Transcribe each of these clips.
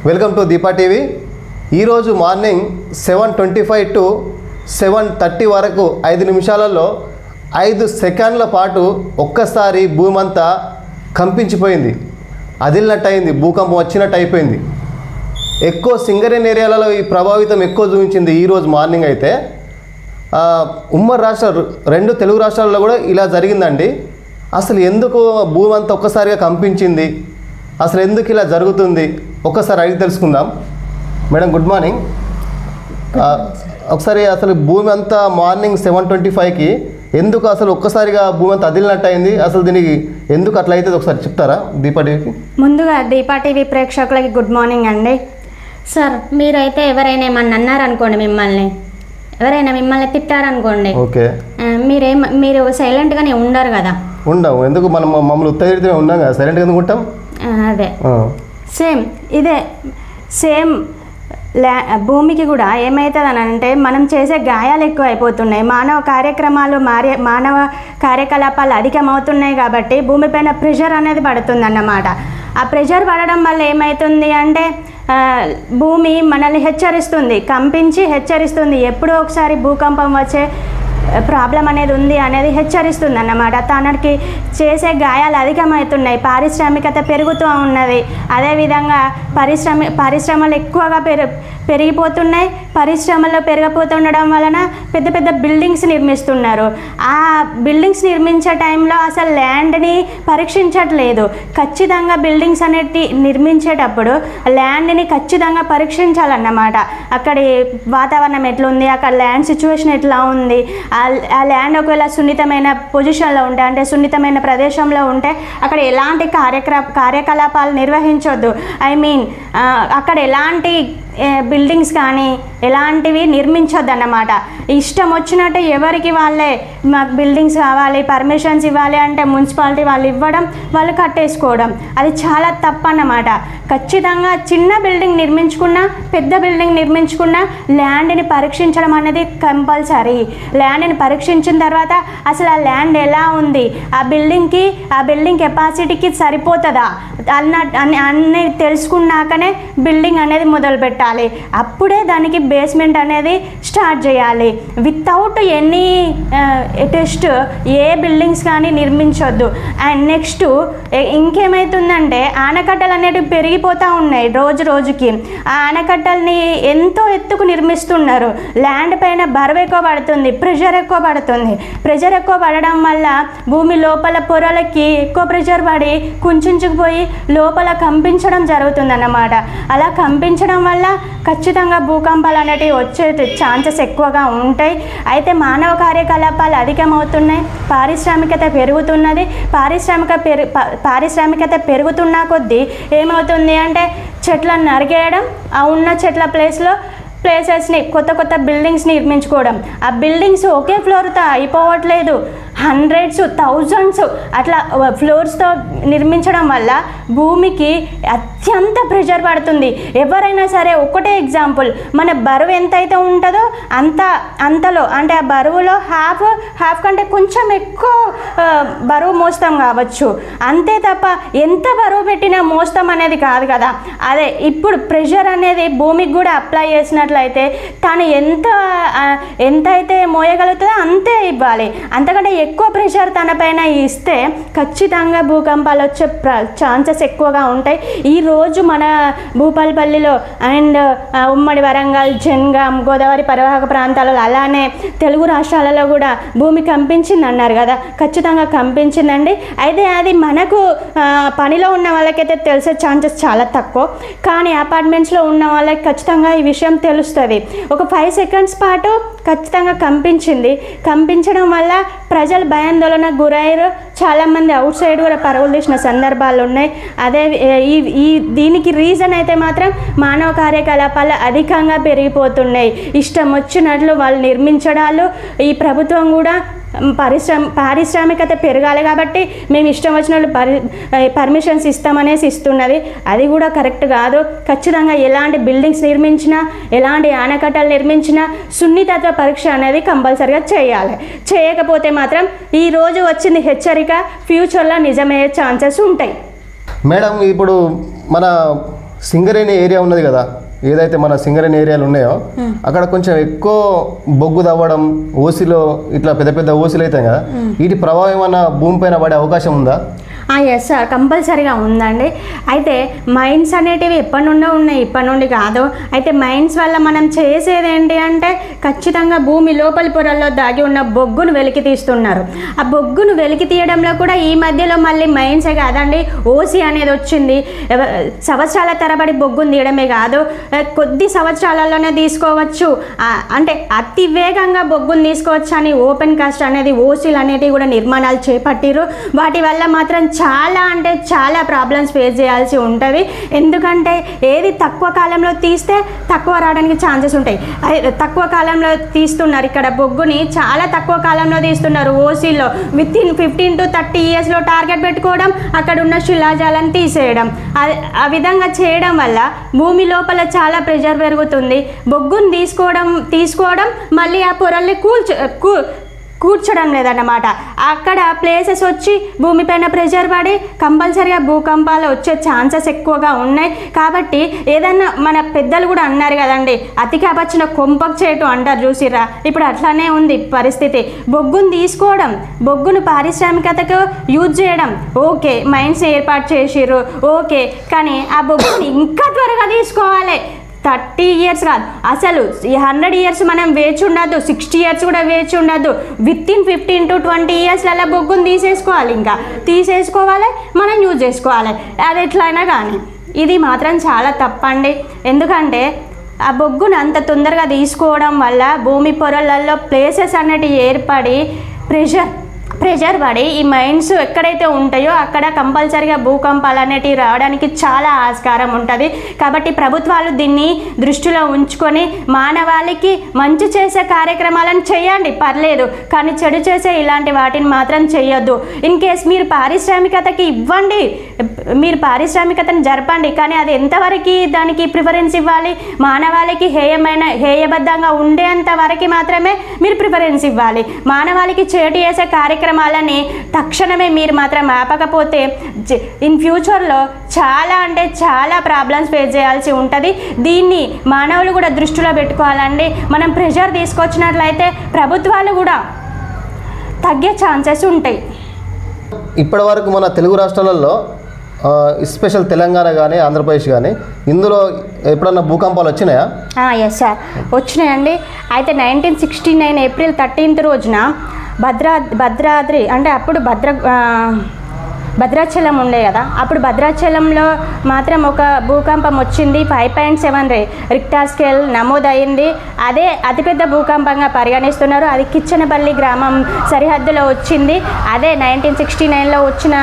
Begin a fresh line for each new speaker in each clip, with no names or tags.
Welcome to Deepa TV. ఈరోజు morning 7:25 to 7:30 వరకు 5 నిమిషాలలో 5 సెకండ్ల పాటు ఒక్కసారి భూమి అంతా కంపించిపోయింది, అదిలినట్టయింది, భూకంపం వచ్చినట్టు అయిపోయింది. ఎక్కువ సింగరేణి ఏరియాలలో ఈ ప్రభావితం ఎక్కువ చూపించింది. ఈరోజు మార్నింగ్ అయితే ఉమ్మడి రాష్ట్ర 2 తెలుగు రాష్ట్రాల్లో కూడా ఇలా జరిగిందండి. అసలు ఎందుకు భూమి అంతా ఒక్కసారిగా కంపించింది, అసలు ఎందుకు ఇలా జరుగుతుంది ఒక్కసారి అడిగి తెలుసుకుందాం. Madam good morning. ఒకసారి అసలు భూమి అంతా మార్నింగ్ 7:25కి ఎందుకు అసలు ఒక్కసారిగా భూమి అంతా అదిలినట్టు అయింది, అసలు దీనికి ఎందుకు అట్లా అవుతుంది ఒకసారి చెప్తారా దీపా టీవీకి?
ముందుగా దీపా టీవీ ప్రేక్షకులకి గుడ్ మార్నింగ్ అండి. సార్ మీరైతే ఎవరైనా ఏమన్నా అన్నారనుకోండి, ఎవరైనా మిమ్మల్ని తిట్టారనుకోండి,
ఓకే,
మీరు సైలెంట్గానే ఉండరు కదా.
ఉండవు, ఎందుకు మనం మమ్మల్ని ఉత్తేజితమే ఉన్నాం కదా, సైలెంట్గా ఎందుకు ఉంటాం?
అదే సేమ్ భూమికి కూడా ఏమవుతుంది అని అంటే మనం చేసే గాయాలు ఎక్కువ అయిపోతున్నాయి, మానవ కార్యకలాపాలు అధికమవుతున్నాయి. కాబట్టి భూమిపైన ప్రెషర్ అనేది పడుతుంది అన్నమాట. ఆ ప్రెషర్ పడడం వల్ల ఏమవుతుంది అంటే భూమి మనల్ని హెచ్చరిస్తుంది, కంపించి హెచ్చరిస్తుంది. ఎప్పుడో ఒకసారి భూకంపం వచ్చే ప్రాబ్లం అనేది ఉంది అనేది హెచ్చరిస్తుంది అన్నమాట. తనకి చేసే గాయాలు అధికమవుతున్నాయి, పారిశ్రామికత పెరుగుతూ ఉన్నది. అదేవిధంగా పరిశ్రమలు ఎక్కువగా పెరిగిపోతున్నాయి. పరిశ్రమల్లో పెరిగిపోతుండడం వలన పెద్ద పెద్ద బిల్డింగ్స్ నిర్మిస్తున్నారు. ఆ బిల్డింగ్స్ నిర్మించే టైంలో అసలు ల్యాండ్ని పరీక్షించట్లేదు. ఖచ్చితంగా బిల్డింగ్స్ అనేటి నిర్మించేటప్పుడు ల్యాండ్ని ఖచ్చితంగా పరీక్షించాలన్నమాట. అక్కడి వాతావరణం ఎట్లుంది, అక్కడ ల్యాండ్ సిచ్యువేషన్ ఎట్లా ఉంది, ఆ ల్యాండ్ ఒకవేళ సున్నితమైన పొజిషన్లో ఉంటే, అంటే సున్నితమైన ప్రదేశంలో ఉంటే అక్కడ ఎలాంటి కార్యకలాపాలు నిర్వహించొద్దు. అక్కడ ఎలాంటి బిల్డింగ్స్ కానీ ఎలాంటివి నిర్మించొద్దు అన్నమాట. ఇష్టం వచ్చినట్టు ఎవరికి వాళ్ళే మాకు బిల్డింగ్స్ కావాలి, పర్మిషన్స్ ఇవ్వాలి అంటే మున్సిపాలిటీ వాళ్ళు ఇవ్వడం, వాళ్ళు కట్టేసుకోవడం, అది చాలా తప్పు అన్నమాట. ఖచ్చితంగా చిన్న బిల్డింగ్ నిర్మించుకున్నా పెద్ద బిల్డింగ్ నిర్మించుకున్నా ల్యాండ్ని పరీక్షించడం అనేది కంపల్సరీ. ల్యాండ్ని పరీక్షించిన తర్వాత అసలు ఆ ల్యాండ్ ఎలా ఉంది, ఆ బిల్డింగ్ కెపాసిటీకి సరిపోతుందా అన్నీ తెలుసుకున్నాకనే బిల్డింగ్ అనేది మొదలు పెట్టాలి. అప్పుడే దానికి బేస్మెంట్ అనేది స్టార్ట్ చేయాలి. వితౌట్ ఎనీ టెస్ట్ ఏ బిల్డింగ్స్ కానీ నిర్మించొద్దు. అండ్ నెక్స్ట్ ఇంకేమవుతుందంటే ఆనకట్టలు అనేటివి పెరిగిపోతూ ఉన్నాయి రోజు రోజుకి. ఆ ఆనకట్టల్ని ఎంతో ఎత్తుకు నిర్మిస్తున్నారు. ల్యాండ్ పైన బరువు ఎక్కువ పడుతుంది, ప్రెషర్ ఎక్కువ పడుతుంది. ప్రెషర్ ఎక్కువ పడడం వల్ల భూమి లోపల పొరలకి ఎక్కువ ప్రెషర్ పడి కుంచుకుపోయి లోపల కంపించడం జరుగుతుందన్నమాట. అలా కంపించడం వల్ల ఖచ్చితంగా భూకంపాలు అనేటివి వచ్చే ఛాన్సెస్ ఎక్కువగా ఉంటాయి. అయితే మానవ కార్యకలాపాలు అధికమవుతున్నాయి, పారిశ్రామికత పెరుగుతున్నది. పారిశ్రామికత పెరుగుతున్న కొద్దీ ఏమవుతుంది అంటే చెట్లను నరికేయడం, ఆ ఉన్న చెట్ల ప్లేసెస్ని కొత్త బిల్డింగ్స్ నిర్మించుకోవడం. ఆ బిల్డింగ్స్ ఒకే ఫ్లోర్తో అయిపోవట్లేదు, హండ్రెడ్స్, థౌజండ్స్ అట్లా ఫ్లోర్స్తో నిర్మించడం వల్ల భూమికి అత్యంత ప్రెషర్ పడుతుంది. ఎవరైనా సరే ఒకటే ఎగ్జాంపుల్, మన బరువు ఎంతైతే ఉంటుందో అంతలో, అంటే ఆ బరువులో హాఫ్ కంటే కొంచెం ఎక్కువ బరువు మోస్తాం కావచ్చు, అంతే తప్ప ఎంత బరువు పెట్టినా మోస్తాం అనేది కాదు కదా. అదే ఇప్పుడు ప్రెషర్ అనేది భూమికి కూడా అప్లై చేసినట్లయితే తను ఎంతైతే మోయగలుగుతుందో అంతే ఇవ్వాలి. అంతకంటే ఎక్కువ ప్రెషర్ తన పైన ఇస్తే ఖచ్చితంగా భూకంపాలు వచ్చే ఛాన్సెస్ ఎక్కువగా ఉంటాయి. ఈరోజు మన భూపాలపల్లిలో అండ్ ఉమ్మడి వరంగల్, జనగాం, గోదావరి పరివాహక ప్రాంతాలలో, అలానే తెలుగు రాష్ట్రాలలో కూడా భూమి కంపించింది అన్నారు కదా. ఖచ్చితంగా కంపించిందండి. అయితే అది మనకు పనిలో ఉన్న వాళ్ళకైతే తెలిసే ఛాన్సెస్ చాలా తక్కువ, కానీ అపార్ట్మెంట్స్లో ఉన్న వాళ్ళకి ఖచ్చితంగా ఈ విషయం తెలుస్తుంది. ఒక 5 సెకండ్స్ పాటు ఖచ్చితంగా కంపించడం వల్ల ప్రజలు భయాందోళన గురయ్యారు. చాలామంది అవుట్ సైడ్ కూడా పరుగులు తీసిన సందర్భాలు ఉన్నాయి. అదే దీనికి రీజన్ అయితే మాత్రం మానవ కార్యకలాపాలు అధికంగా పెరిగిపోతున్నాయి. ఇష్టం వచ్చినట్లు వాళ్ళు నిర్మించడాలు. ఈ ప్రభుత్వం కూడా పారిశ్రామికత పెరగాలి కాబట్టి మేము ఇష్టం వచ్చినట్లు పర్మిషన్స్ ఇస్తామనేసి ఇస్తున్నది. అది కూడా కరెక్ట్ కాదు. ఖచ్చితంగా ఎలాంటి బిల్డింగ్స్ నిర్మించినా, ఎలాంటి ఆనకట్టలు నిర్మించినా సున్నితత్వ పరీక్ష అనేది కంపల్సరిగా చేయాలి. చేయకపోతే మాత్రం ఈరోజు వచ్చింది హెచ్చరిక ఫ్యూచర్లో నిజమయ్యే ఛాన్సెస్ ఉంటాయి.
మేడం, ఇప్పుడు మన సింగరేణి ఏరియా ఉన్నది కదా, ఏదైతే మన సింగరేణి ఏరియాలు ఉన్నాయో అక్కడ కొంచెం ఎక్కువ బొగ్గు తవ్వడం, ఓసిలో ఇట్లా పెద్ద పెద్ద ఓసిలు అవుతాయి కదా, వీటి ప్రభావం ఏమన్నా భూమి పైన పడే అవకాశం ఉందా?
ఎస్ సార్, కంపల్సరీగా ఉందండి. అయితే మైన్స్ అనేటివి ఎప్పటి నుండో ఉన్నాయి, ఇప్పటి నుండి కాదు. అయితే మైన్స్ వల్ల మనం చేసేది ఏంటి అంటే ఖచ్చితంగా భూమి లోపలి పొరల్లో దాగి ఉన్న బొగ్గును వెలికి తీస్తున్నారు. ఆ బొగ్గును వెలికి తీయడంలో కూడా ఈ మధ్యలో మళ్ళీ మైన్సే కాదండి, ఓసి అనేది వచ్చింది. సంవత్సరాల తరబడి బొగ్గును తీయడమే కాదు, కొద్ది సంవత్సరాలలోనే తీసుకోవచ్చు, అంటే అతి వేగంగా బొగ్గును తీసుకోవచ్చు అని ఓపెన్ కాస్ట్ అనేది ఓసీలు అనేటివి కూడా నిర్మాణాలు చేపట్టిరు. వాటి వల్ల మాత్రం చాలా అంటే చాలా ప్రాబ్లమ్స్ ఫేస్ చేయాల్సి ఉంటుంది. ఎందుకంటే ఏది తక్కువ కాలంలో తీస్తే తక్కువ రావడానికి ఛాన్సెస్ ఉంటాయి. తక్కువ కాలంలో తీస్తున్నారు, ఇక్కడ బొగ్గుని చాలా తక్కువ కాలంలో తీస్తున్నారు. ఓసీలో వితిన్ 15 to 30 yearsలో టార్గెట్ పెట్టుకోవడం, అక్కడ ఉన్న శిలాజాలను తీసేయడం. ఆ విధంగా చేయడం వల్ల భూమి లోపల చాలా ప్రెషర్ పెరుగుతుంది. బొగ్గుని తీసుకోవడం మళ్ళీ ఆ పొరల్ని కూర్చడం లేదన్నమాట. అక్కడ ప్లేసెస్ వచ్చి భూమిపైన ప్రెషర్ పడి కంపల్సరీగా భూకంపాలు వచ్చే ఛాన్సెస్ ఎక్కువగా ఉన్నాయి. కాబట్టి ఏదన్నా మన పెద్దలు కూడా అన్నారు కదండి, అతికి అపచ్చిన కొంపకు చేయటం అంటారు చూసిరా, ఇప్పుడు అట్లానే ఉంది పరిస్థితి. బొగ్గును తీసుకోవడం, బొగ్గును పారిశ్రామికతకు యూజ్ చేయడం ఓకే, మైన్స్ ఏర్పాటు చేసిర్రు ఓకే, కానీ ఆ బొగ్గుని ఇంకా త్వరగా తీసుకోవాలి. 30 years కాదు, అసలు 100 years మనం వేచి ఉండద్దు, 60 years కూడా వేచి ఉండద్దు. వితిన్ 15 to 20 yearsలలో బొగ్గును తీసేసుకోవాలి, మనం యూజ్ చేసుకోవాలి. అది ఎట్లయినా కానీ ఇది మాత్రం చాలా తప్పండి. ఎందుకంటే ఆ బొగ్గును అంత తొందరగా తీసుకోవడం వల్ల భూమి పొరలలో ప్లేసెస్ అనేటివి ఏర్పడి ప్రెషర్ పడి ఈ మైన్స్ ఎక్కడైతే ఉంటాయో అక్కడ కంపల్సరీగా భూకంపాలు అనేటివి రావడానికి చాలా ఆస్కారం ఉంటుంది. కాబట్టి ప్రభుత్వాలు దీన్ని దృష్టిలో ఉంచుకొని మానవాళికి మంచి చేసే కార్యక్రమాలను చేయండి, పర్లేదు, కానీ చెడు చేసే ఇలాంటి వాటిని మాత్రం చేయొద్దు. ఇన్ కేస్ మీరు పారిశ్రామికతకి ఇవ్వండి, మీరు పారిశ్రామికతను జరపండి, కానీ అది ఎంతవరకు దానికి ప్రిఫరెన్స్ ఇవ్వాలి? మానవాళికి హేయబద్ధంగా ఉండేంత వరకు మాత్రమే మీరు ప్రిఫరెన్స్ ఇవ్వాలి. మానవాళికి చేటు చేసే కార్యక్రమాలని తక్షణమే మీరు మాత్రం ఆపకపోతే ఇన్ ఫ్యూచర్లో చాలా అంటే చాలా ప్రాబ్లమ్స్ ఫేస్ చేయాల్సి ఉంటుంది. దీన్ని మానవులు కూడా దృష్టిలో పెట్టుకోవాలండి. మనం ప్రెషర్ తీసుకొచ్చినట్లయితే ప్రభుత్వాలు కూడా తగ్గే ఛాన్సెస్ ఉంటాయి.
ఇప్పటి వరకు మన తెలుగు రాష్ట్రాలలో స్పెషల్ తెలంగాణ కానీ ఆంధ్రప్రదేశ్ కానీ ఇందులో ఎప్పుడన్నా భూకంపాలు వచ్చినాయా?
ఎస్ సార్, వచ్చినాయండి. అయితే 1969 April 13th రోజున భద్రాద్రి అంటే అప్పుడు భద్రాచలం ఉండే కదా, అప్పుడు భద్రాచలంలో మాత్రం ఒక భూకంపం వచ్చింది. 5.7 రిక్టర్ స్కేల్ నమోదైంది. అదే అతిపెద్ద భూకంపంగా పరిగణిస్తున్నారు. అది కిచ్చనపల్లి గ్రామం సరిహద్దులో వచ్చింది. అదే 1969లో వచ్చిన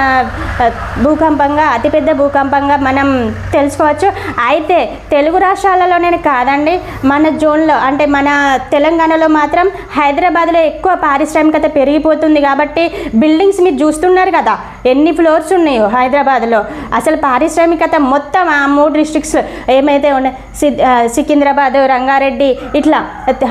భూకంపంగా, అతిపెద్ద భూకంపంగా మనం తెలుసుకోవచ్చు. అయితే తెలుగు రాష్ట్రాలలోనే కాదండి, మన జోన్లో అంటే మన తెలంగాణలో మాత్రం హైదరాబాద్లో ఎక్కువ పారిశ్రామికత పెరిగిపోతుంది. కాబట్టి బిల్డింగ్స్ మీరు చూస్తున్నారు కదా, ఎన్ని ఫ్లోర్స్ ఉన్నాయో హైదరాబాద్లో. అసలు పారిశ్రామికత మొత్తం ఆ 3 districts ఏమైతే ఉన్నాయి, సికింద్రాబాద్, రంగారెడ్డి, ఇట్లా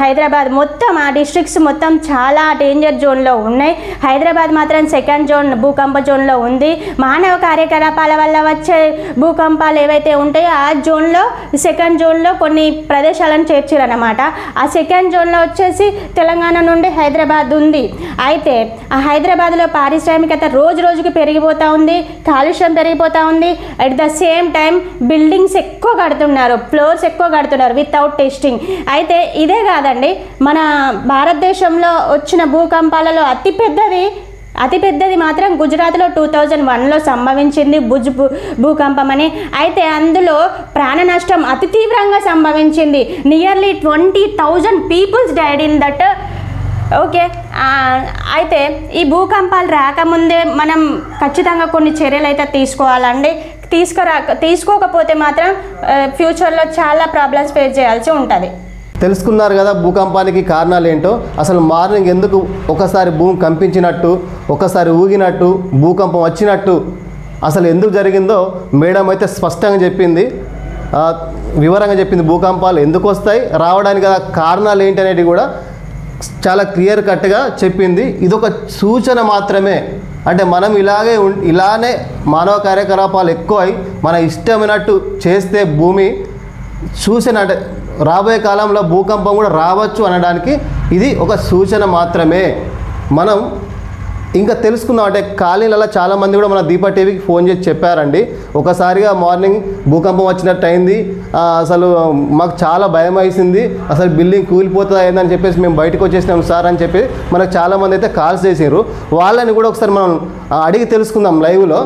హైదరాబాద్ మొత్తం ఆ డిస్ట్రిక్ట్స్ మొత్తం చాలా డేంజర్ జోన్లో ఉన్నాయి. హైదరాబాద్ మాత్రం 2nd zone భూకంప జోన్లో ఉంది. మానవ కార్యకలాపాల వల్ల వచ్చే భూకంపాలు ఏవైతే ఉంటాయో ఆ జోన్లో 2nd zoneలో కొన్ని ప్రదేశాలను చేర్చారన్నమాట. ఆ 2nd zoneలో వచ్చేసి తెలంగాణ నుండి హైదరాబాద్ ఉంది. అయితే ఆ హైదరాబాద్లో పారిశ్రామికత రోజు రోజుకి పెరిగిపోతూ ఉంది, కాలుష్యం పెరిగిపోతూ ఉంది. At the same time buildings ఎక్కువ కడుతున్నారు, ఫ్లోర్స్ ఎక్కువ కడుతున్నారు వితౌట్ టెస్టింగ్. అయితే ఇదే కాదండి, మన భారతదేశంలో వచ్చిన భూకంపాలలో అతిపెద్దది మాత్రం గుజరాత్లో 2001లో సంభవించింది, భుజ్ భూకంపం అని. అయితే అందులో ప్రాణ నష్టం అతి తీవ్రంగా సంభవించింది. Nearly 20,000 people died in that. Okay, అయితే ఈ భూకంపాలు రాకముందే మనం ఖచ్చితంగా కొన్ని చర్యలు అయితే తీసుకోవాలండి. తీసుకోకపోతే మాత్రం ఫ్యూచర్లో చాలా ప్రాబ్లమ్స్ ఫేస్ చేయాల్సి ఉంటుంది.
తెలుసుకున్నారు కదా భూకంపానికి కారణాలు ఏంటో. అసలు మార్నింగ్ ఎందుకు ఒకసారి భూమి కంపించినట్టు, ఒకసారి ఊగినట్టు, భూకంపం వచ్చినట్టు అసలు ఎందుకు జరిగిందో మేడం అయితే స్పష్టంగా చెప్పింది, వివరంగా చెప్పింది. భూకంపాలు ఎందుకు వస్తాయి, రావడానికి గల కారణాలు ఏంటి అనేది కూడా చాలా క్లియర్ కట్గా చెప్పింది. ఇదొక సూచన మాత్రమే, అంటే మనం ఇలానే మానవ కార్యకలాపాలు ఎక్కువై మన ఇష్టమైనట్టు చేస్తే భూమి అంటే రాబోయే కాలంలో భూకంపం కూడా రావచ్చు అనడానికి ఇది ఒక సూచన మాత్రమే. మనం ఇంకా తెలుసుకుందాం అంటే కాలనీలలో చాలామంది కూడా మన దీప టీవీకి ఫోన్ చేసి చెప్పారండి, ఒకసారిగా మార్నింగ్ భూకంపం వచ్చినట్టు అయింది, అసలు మాకు చాలా భయం వేసింది, అసలు బిల్డింగ్ కూలిపోతుందా ఏందని చెప్పేసి మేము బయటకు వచ్చేసినాం సార్ అని చెప్పి మనకు చాలామంది అయితే కాల్స్ చేసారు. వాళ్ళని కూడా ఒకసారి మనం అడిగి తెలుసుకుందాం లైవ్లో.